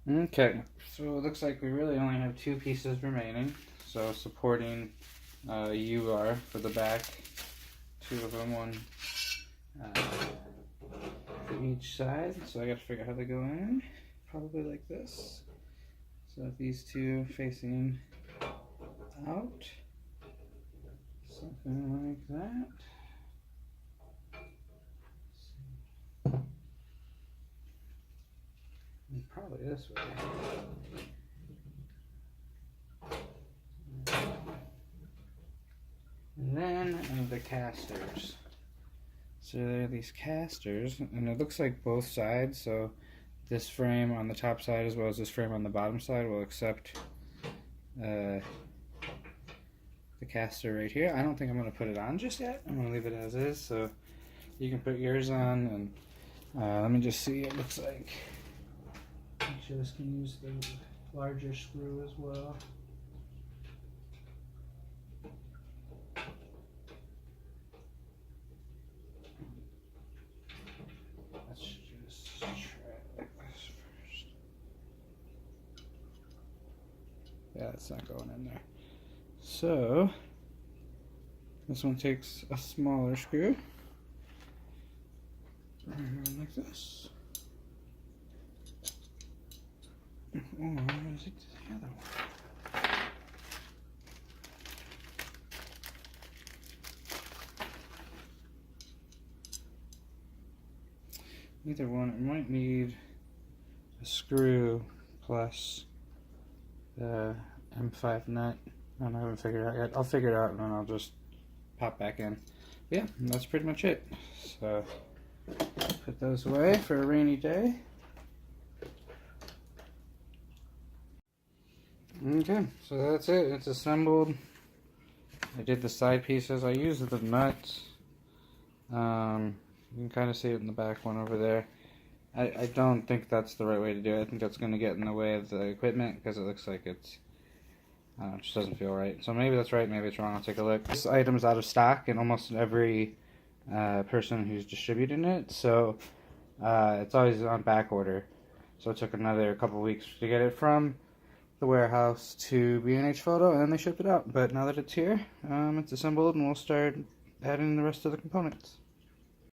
Okay, so it looks like we really only have two pieces remaining. So supporting U-bar for the back, two of them, one for each side. So I got to figure out how they go in. Probably like this. So these two facing out, something like that. And probably this way. And then the casters. So there are these casters, and it looks like both sides, so this frame on the top side as well as this frame on the bottom side will accept the caster right here. I don't think I'm going to put it on just yet. I'm going to leave it as is, so you can put yours on, and let me just see. It looks like each of us can use the larger screw as well. Let's just try it like this first. Yeah, it's not going in there. So this one takes a smaller screw, like this. Or is it the other one? Either one. It might need a screw plus the M5 nut. I haven't figured it out yet. I'll figure it out and then I'll just pop back in. But yeah, that's pretty much it. So put those away for a rainy day. Okay, so that's it. It's assembled. I did the side pieces. I used the nuts. You can kind of see it in the back one over there. I don't think that's the right way to do it. I think that's going to get in the way of the equipment because it looks like it's, it just doesn't feel right. So maybe that's right, maybe it's wrong. I'll take a look. This item's out of stock in almost every person who's distributing it, so it's always on back order. So it took another couple weeks to get it from the warehouse to B&H Photo, and then they shipped it out. But now that it's here, it's assembled, and we'll start adding the rest of the components.